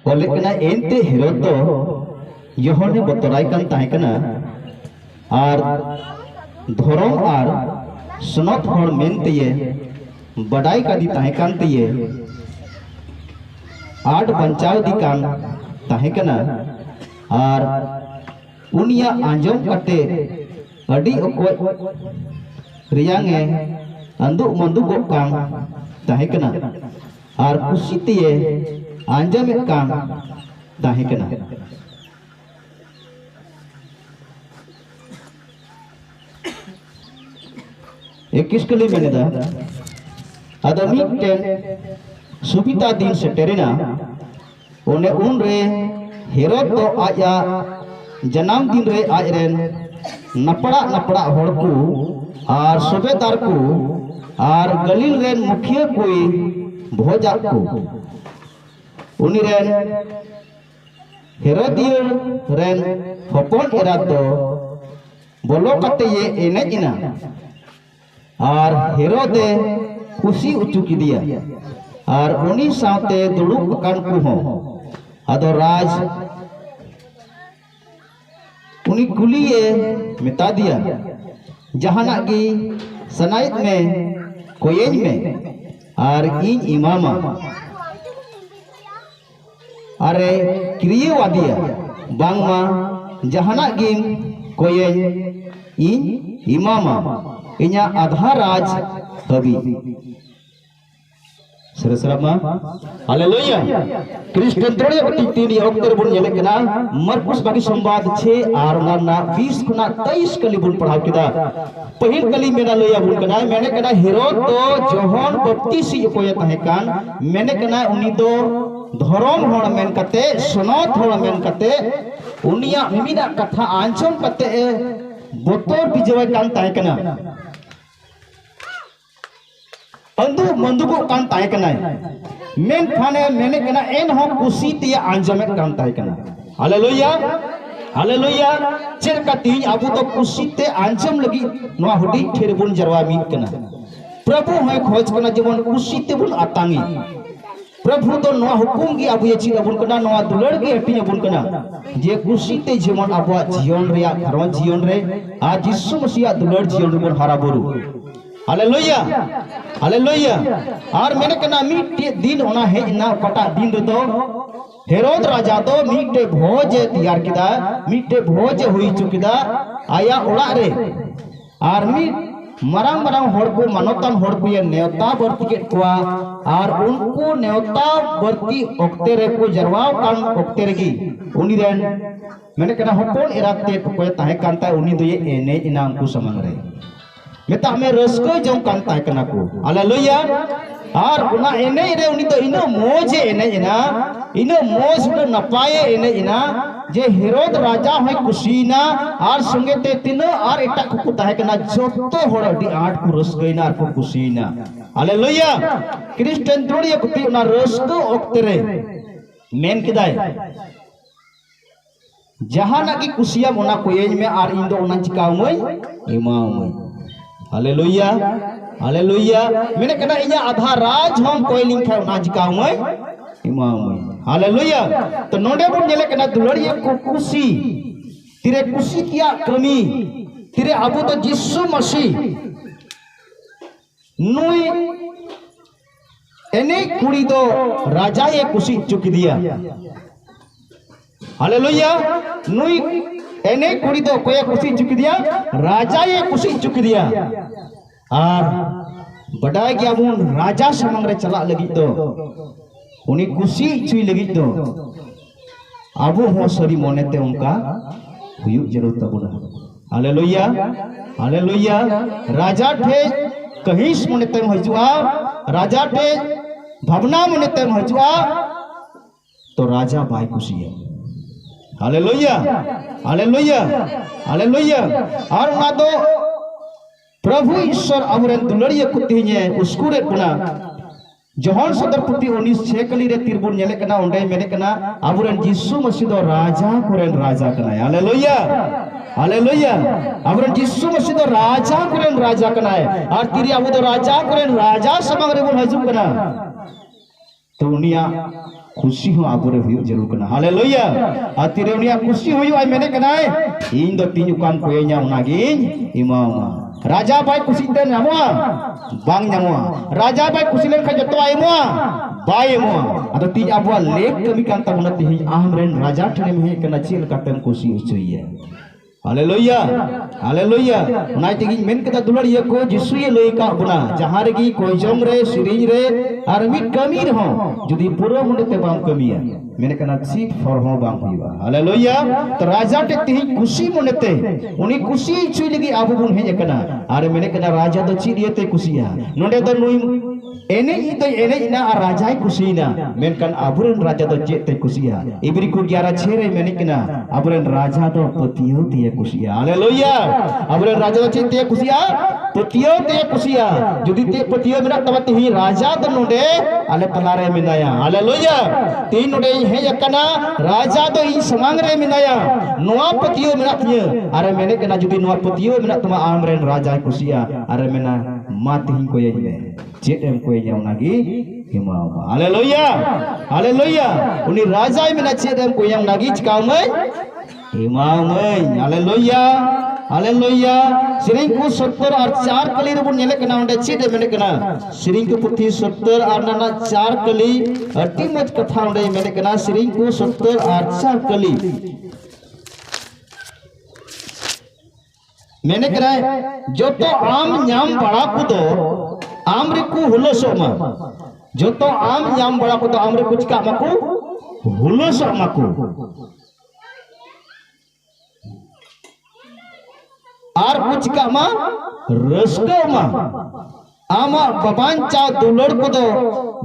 बोले कना एनते हेरोद दो योहने बतराय कान ताहे कना आर धर्म आर सनत हर मेनते बड़ाई कादी ताहे कान ते आठ बंचाव दी कान ताहे कना आर उनिया आंजम कते अडी अकोय रियांगे अंदु मंदु गो कान ताहे कना आर खुशी ते आंजम कान ताहे कना किस कली मेनेदा अदा मिटन सुबिता दिन सेटेरिना ओने उन रे हेरोद तो आया जन्म दिन रे आज रेन नपड़ा नपड़ा हड़कू आर सुबेदार को आर गलील रेन मुखिया कोई भोजा को उनी रेन हेरोदिय रेन हपन एरा तो बोलो कते ये एनेजिना आर हेरोदे खुशी उचु किदिया आर उनी साथे दुड़ुब कान को हो आदो राज उनी कुलिए मिता दिया जहाना की सनाइत में कोयेज में आर इन इमामा अरे क्रिय वादिया बांगमा जहाना की कोयेज इन इमामा इन्या आधा राज हबी सरसरामा हालेलुया क्रिश्चियन तोड़े बटी तीन अक्टर बुन येले कना मरकुस बाकी संवाद 6 आर ना 20 खुना 23 कली बुन पढ़ाव किदा पहिल कली मेना लया बुन कना मैंने कना हेरोद तो जोहन बप्तिसी कोय ताहे कान मैंने कना उनी तो धर्म होड़ मेन कते सनत होड़ मेन कते उनिया मिमिना कथा आंचम कते बोतोर बिजवा कान ताहे कना अंदु मंदुको कान ताहे कना मेन खाने मैंने कना एन हो खुशी ते आंजमे कान ताहे कना हालेलुया हालेलुया चेर का तीन अबु तो खुशी ते आंजम लगी नवा हुडी ठेर बुन जरवा मीत कना प्रभु है खोज कना जेमन खुशी ते बुन आतांगी प्रभु तो नवा हुकुम की अबु ये चीज बुन कना नवा दुलड़ के हटी बुन कना जे खुशी ते जेमन अबु जीवन रे घरवा जीवन रे आ यीशु मसीह दुलड़ जीवन रे बुन हारा बुरु हालेलुया हालेलुया और मैंने कना मीटे दिन होना है ना पटा दिन दो हेरोद राजा तो मीटे भोज तैयार किदा मीटे भोज हुई चुकिदा आया ओड़ा रे और मी मरांग मरांग होड़ को मानवतान होड़ को ये नेवता बर्ती के कुआ और उनको नेवता बर्ती ओक्ते रे को जरवाव कान ओक्ते रे की उनी रेन मैंने कना हपोन एराते को ताहे कांता उनी दो ये एने इना उनको समंग रे मेता में रस्को जम कांता कना को हालेलुया और उना एने रे उनी तो इनो मोज एने इना इनो मोज तो नपाए एने इना जे हेरोद राजा है कुशीना और संगे ते तिनो और एटा को ताहे कना जोतो होड़ डी आठ को रस्कोइना और को कुशीना हालेलुया क्रिश्चियन तोड़िए कुती उना रस्को ओक्तरे मेन किदाय जहां ना की कुशिया मोना कोयेज में और इन दो उना चिकाउमय इमामय हालेलुया हालेलुया मैंने कहना इया आधा राज हम कोई लिंखा ना जिकाउमय इमामय हालेलुया तो नोडे बुन जेले कना दुलड़िए को खुशी तिरे खुशी किया कमी तिरे अबु तो यीशु मसीह नुई एने कुड़ी दो राजा ये खुशी चुक दिया हालेलुया नुई एने कुड़ी दो कोई खुशी चुक दिया राजा ये खुशी चुक दिया और बड़ाई गया बुन राजा समंग रे चला लगी तो उनी खुशी चुई लगी तो अबु हो सरी मोने ते उनका हुयु जरूर तबुना हालेलुया हालेलुया राजा ठे कहिस मोने ते हजुआ राजा ठे भावना मोने ते हजुआ तो राजा बाई खुशी है हालेलुया हालेलुया हालेलुया और ना तो प्रभु ईश्वर अमरे दुलड़िए कुतिने उसकुरे पुना जोहन सदर पुति 19 कली रे तिरबुन नेले कना ओंडे मेने कना अबुरेन यीशु मसीह दो राजा कोरेन राजा कना हालेलुया हालेलुया अबुरेन यीशु मसीह दो राजा कोरेन राजा कना और तिरी अबु दो राजा कोरेन राजा समंग रे बुन हजु कना तो उनिया खुशी हो आबुरे हुई जरूर करना हालेलुया आतिरे उनिया खुशी हुई आई मैंने कनाए इन दो तीन उकान कोई nya unagiñ imauma raja bai खुशी ते nyamua bang nyamua raja bai खुशी len kha joto ai mua bai mua ado ti abua lek kami kan tabuna ti amren raja thane me kana chil katem खुशी ucuiya hallelujah hallelujah नाइ तेगी main कदा दुलर ये को जिसु ये लई का बुना जहां रेगी कोई जम रे सिरिंज रे आर मिट कमी रहो जुदी पूरा मुंडे ते बाम कमिया मेने कना सीट फॉर हो बाम हुईवा हालेलुया तो राजा टे ती खुशी मुनेते उनी खुशी छुई लगी आबु बुन हेज कना आर मेने कना राजा दो ची दियते खुशिया नोडे दो नुई एने ना राजाई खुशी ना मेन कन आबुरन राजा दो चेते खुशिया इबरी को 11 छेरे मेने कना आबुरन राजा दो पतियो ती खुशिया हालेलुया आबुरन राजा दो चेते खुशिया पतियो ते खुशिया जुदी ते पतियो मेना तबत ही राजा दो नोडे आले पलारे मिनाया हालेलुया तीन नोडे हे यकना राजा दो इ समांग रे मिनाया नोआ पतियो मेना तिया अरे मेने कना जुदी नोआ पतियो मेना तमा आमरेन राजा खुशिया अरे मेना मात ही को ये चेत एम को ये नागी हिमावा हालेलुया हालेलुया उनी राजा मेना चेत एम को ये नागी चकामै हिमामै हालेलुया हालेलुया सिरिंग को 70 और 4 कली रे बुन नेले कना ओंडे चेत मेने कना सिरिंग को पुथी 70 और नाना 4 कली अति मज कथा ओंडे मेने कना सिरिंग को 70 और 4 कली मेने करा जो तो आम न्याम बड़ा को दो आम रे को हुलसो मा जो तो आम न्याम बड़ा को दो आम रे कुछ का मको हुलसो मको आर कुछ का मा रस्को मा आमा बबांचा दुलड़ को दो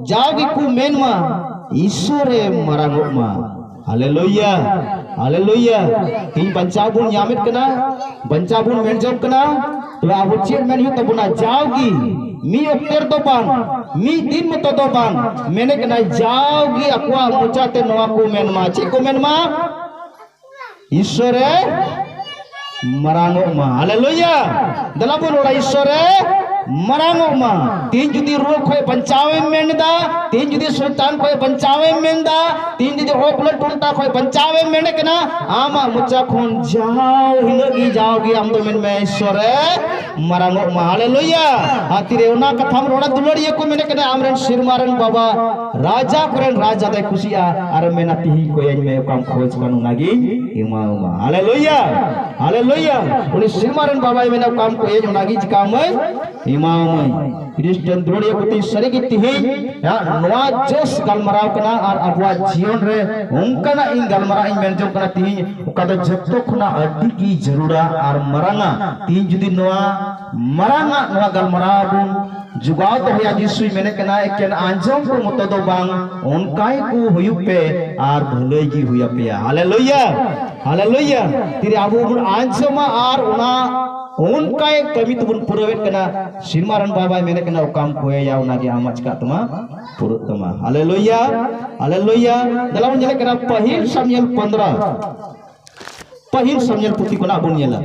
जागी को मेन मा ईश्वरे मरागो मा हालेलुया हालेलुया तीन बंचाबुन यामित कना बंचाबुन मेनजोब कना तो आबु चेयरमैन हि तबुना जाओगी मी ओक्टर तो बान मी दिन मत तो बान मैंने कना जाओगी अक्वा मुचाते नवा को मेन मा चे को मेन मा ईश्वरे मरांगो मा हालेलुया दलाबुन ओड़ा ईश्वरे मरांगो मा तीन जुदी रोग खोय बंचावे मेनदा तीन जुदी शैतान खोय बंचावे मेनदा तीन जुदी होपले टुंटा खोय बंचावे मेने कना आमा मुचा खोन जाओ हिलगी जाओगी हम तो मेन में ईश्वरे मरांगो मा हालेलुया आतिरे ओना कथा रोड़ा दुलड़िए को मेने कना आमरेन सिरमारन बाबा राजा करेन राजा दे खुशिया आर मेना तिही कोय में काम खोज कानु नागी इमा उमा हालेलुया हालेलुया उनी सिरमारन बाबा मेना काम कोय नागी जिकामै इमामै क्रिश्चियन द्रोड़िए कुती सरीगी तिही या नवा जोस गलमराव कना और अबवा जीवन रे उनकना इन गलमरा इन मेनजो कना तिही उकादो जत्तो खुना अड्डी की जरूरा और मरांगा तिही जुदी नवा मरांगा नवा गलमराव बुन जुगाव तो होया जिसुई मेने कना एकेन आंजम को मतो दो बांग उनकाई को हुयुप पे और भले जी हुया पे हालेलुया हालेलुया तिरे आबु बुन आंजमा और उना उनका एक कमी तो बुन पुरवेट कना सिरमारन बाबा मेने कना काम कोए या उनागे आमच का तमा पुरुत तमा हालेलुया हालेलुया दलावन जले कना पहिल सामुएल 15 पुथी कोना बुन येला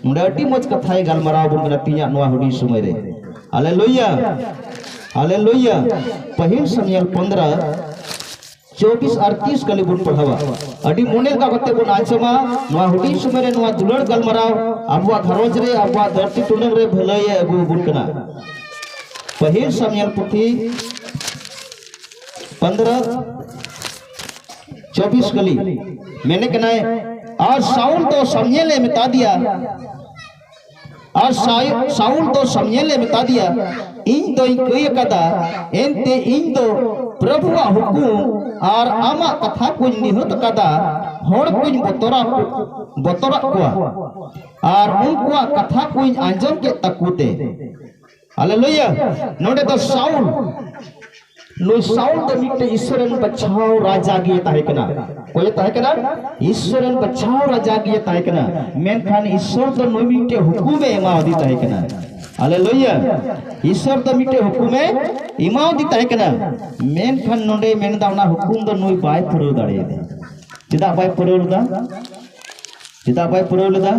मुंडा अटी मच कथाय गलमराव बुन कना तिया नोआ हुडी समय रे हालेलुया हालेलुया पहिल सामुएल 15 24 और 30 कली बुन पढ़ावा अडी मोनेल का बत्ते बुन आंचमा नोआ हुडी समय रे नोआ दुलड़ गलमराव अबवा घरोज रे अबवा धरती टुनग रे भलय अगु बुन कना पहिल सामुएल पुथी 15 24 कली मैंने कना और साउल तो समझेले मिटा दिया और साउल तो समझेले मिटा दिया इन तो कई कदा एनते इन तो प्रभुआ हुकुम और आमा कथा कुछ निहुत कदा होड़ कुछ बतरा कुआ और उनकुआ कथा कुछ आंजम के तकुते हालेलुया नोडे तो साउल नुई साउल तो मिटे ईश्वरन बचाओ राजा गिए ताहे कना कोई ताहे कना ईश्वरन बचाओ राजा गिए ताहे कना मेनखान ईश्वर तो नुई मिटे हुकुमे एमावदी ताहे कना हालेलुया ईश्वर तो मिटे हुकुमे एमावदी ताहे कना मेनखान नोडे मेनदा ओना हुकुम दो नुई बाय पुरो दाड़े चिदा बाय पुरो लदा चिदा बाय पुरो लदा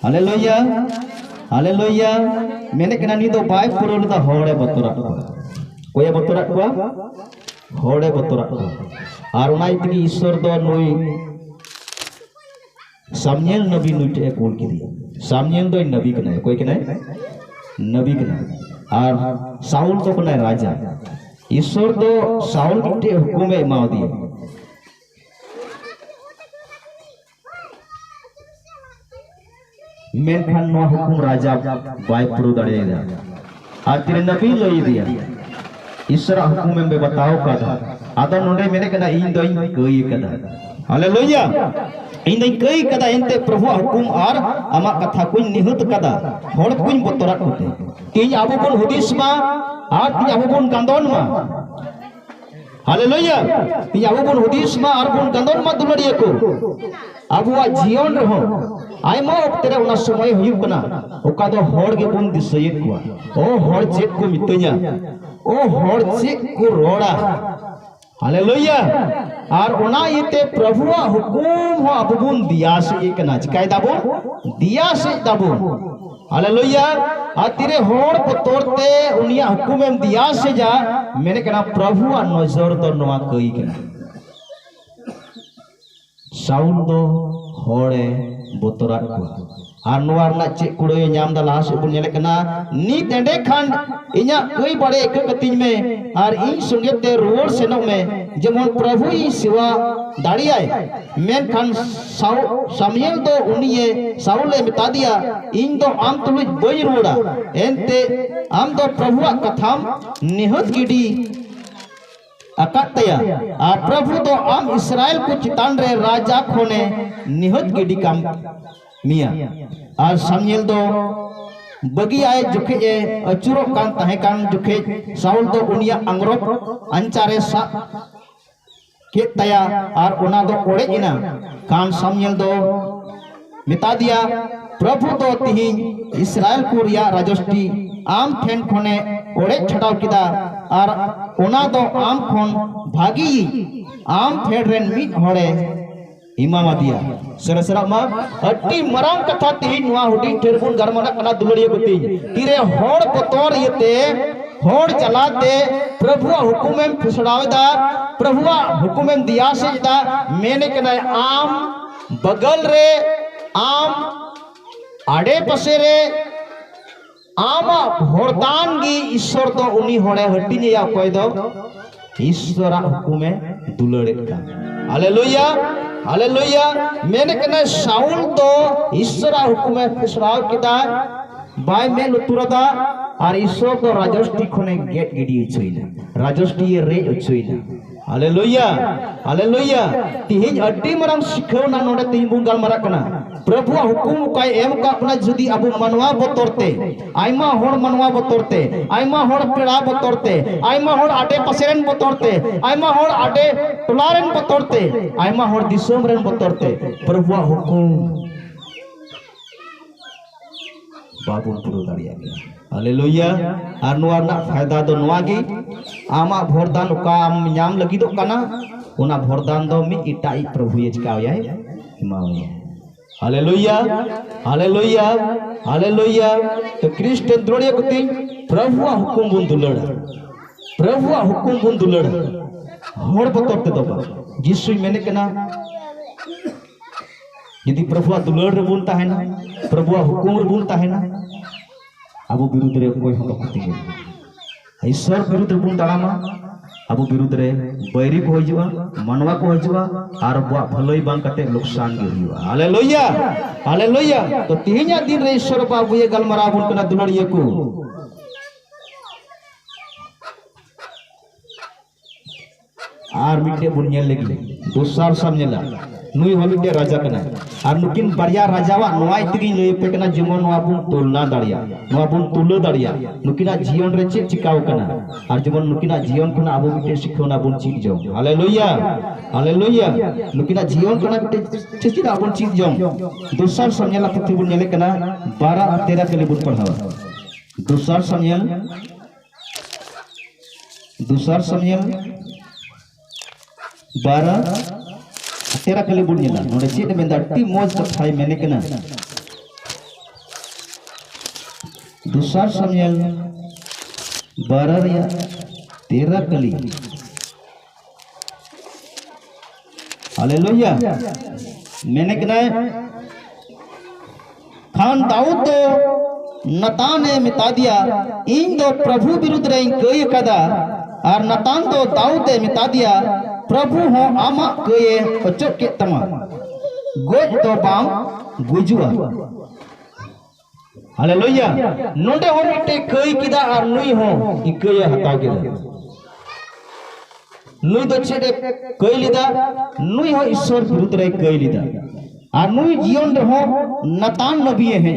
हालेलुया हालेलुया मेने कना नी दो बाय पुरो लदा होड़े बतरा कोया बतरा कुआ होड़े बतरा और उनाइतगी ईश्वर दो नुई सामनेल नबी नुटे कूल की दी सामनेल दो नबी कने कोई कने नबी कने और साउल तो कने राजा ईश्वर दो साउल की हुकुमे माव दिए मेनखान नो हुकुम राजा बाय पुरु दड़ेगा और तेरे नबी लई दिया ईश्वर हुकुम में बताओ कदा आदो नोडे मेरे कदा इन दो इन कई कदा हालेलुया इन दो कई कदा इनते प्रभु हुकुम और आमा कथा कुन निहुत कदा होड़ कुन बतरा कोते तीन आबो कोन हुदिस मा और तीन आबो कोन कांदोन मा हालेलुया तीन आबो कोन हुदिस मा और कोन कांदोन मा दुलड़िए को आबुआ जीवन रहो आयमा तेरे उना समय हुयुक कना ओका दो होड़ के बुन दिसयेत को ओ होड़ चेक को मितया ओ होड़ चेक को रोड़ा हालेलुया और उना इते प्रभुआ हुकुम हो अबुन दिया से कना चिकाय दाबो दिया से दाबो हालेलुया आ तेरे होड़ को तोड़ते उनिया हुकुम में दिया से जा मैंने कना प्रभुआ नजर तो नवा कई कना साउल दो होड़े बोतरा को और नवार ना चे कुड़े नाम दा लास बुन नेले कना नी तेंडे खान इया कई बड़े एक कतिन में और इन संगे ते रोड सेनो में जेमन प्रभु ई सेवा दाड़ी आए मेन खान सामुएल दो उनिए साउले मिटा दिया इन दो आम तुलुज बई रोड़ा एनते आम दो प्रभु कथाम निहत गिडी अकतया आ प्रभु तो आम इस्राएल को चितान रे राजा खोने निहत गिडी काम मिया और सामुएल दो बगी आए जुखे अचुरो कान तहे कान जुखे साउल दो उनिया अंगरोप अंचारे सा के तया और उना दो ओड़े इना कान सामुएल दो मिता दिया प्रभु तो तिहिन इस्राएल को रिया राजस्टी आम ठेन खोने ओड़े छटाव किदा और उना दो आम खोन भागी आम फेड रेन मिट होड़े इमामा दिया सरसरा मा अट्टी मरांग कथा तिहिन नुआ हुडी ठेरबुन गरमना कना दुलड़िए गति तीरे होड़ पतोर येते होड़ चलाते प्रभुआ हुकुम में फुसड़ावेदा प्रभुआ हुकुम में दिया से दा मैंने कना आम बगल रे आम आड़े पसे रे आमा होड़दान गी ईश्वर तो उनी होड़े हट्टी ने या कोई दो ईश्वरा हुकुमे दुलड़े का हालेलुया हालेलुया मैंने कहना साउल तो ईश्वरा हुकुमे फुसराव किदा बाय में लुतुरदा और ईश्वर तो राजस्टी खोने गेट गिडी उचोइना राजस्टी रे उचोइना हालेलुया हालेलुया तिहिन अड्डी मरांग सिखौना नोडे तिहिन बुन गालमारा कना प्रभु हुकुम काय एम का अपना जुदी अबु मनवा बतोरते आइमा होड़ मनवा बतोरते आइमा होड़ पेड़ा बतोरते आइमा होड़ आटे पसेरन बतोरते आइमा होड़ आटे टुलारन बतोरते आइमा होड़ दिसोम रेन बतोरते प्रभु हुकुम बाबू पुरो दाड़िया गया हालेलुया और नुआ ना फायदा दो नुआ गी आमा भोरदान का आम नाम लगी दो कना उना भोरदान दो मी इटाई प्रभु ये चिकाव याय हिमावया हालेलुया हालेलुया हालेलुया तो क्रिश्चियन द्रोड़िया कुती प्रभु हुकुम बुन दुलड़ प्रभु हुकुम बुन दुलड़ होड़ बतोरते दो जिसु मैंने कना यदि प्रभु दुलड़ रे बुन ताहे ना प्रभु हुकुम रे बुन ताहे ना अब विरुद्ध रे कोई हम कुती ईश्वर विरुद्ध रे बुन ताड़ामा अब विरुद्ध रे बैरी को हजवा मनवा को हजवा और बुआ भलोई बांग कते नुकसान गे हुआ हालेलुया हालेलुया तो तिहिया दिन रे ईश्वर बाबू ये गलमरा बुन कना दुलड़िए को आर मिटे बुनिया लगी दोसर समझला नुई हमिटे राजा कना और नुकिन बरिया राजावा नोआ इतगी लई पे कना जेमन नोआ बुन तुलना दाड़िया नोआ बुन तुलो दाड़िया नुकिना जीवन रे चेक चिकाव कना और जेमन नुकिना जीवन कना आबो मिटे सिखोना बुन चीज जो हालेलुया हालेलुया नुकिना जीवन कना मिटे चिकिना बुन चीज जो दोसर समझला पति बुन नेले कना 12 और 13 के लिए बुन पढ़ावा दोसर समझल 12 13 kali bunyilah node cik benda ti moj kathai mene kena Dusar Samuel 12 ya 13 kali hallelujah मैंने कहना खान दाऊद तो नतान ने मिता दिया इन दो प्रभु विरुद्ध रे कई कदा और नतान तो दाऊद ने मिता दिया प्रभु हो आमा कई अचो के तमा गोज तो बाम गुजुआ हालेलुया नोंडे हो मिटे कई किदा और नुई हो इ कई हता के नुई तो छेडे कई लिदा नुई हो ईश्वर विरुद्ध रे कई लिदा और नुई जीवन रे हो नतान नबी है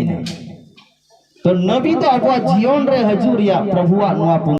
तो नबी तो अब जीवन रे हजूरिया प्रभुआ नुआ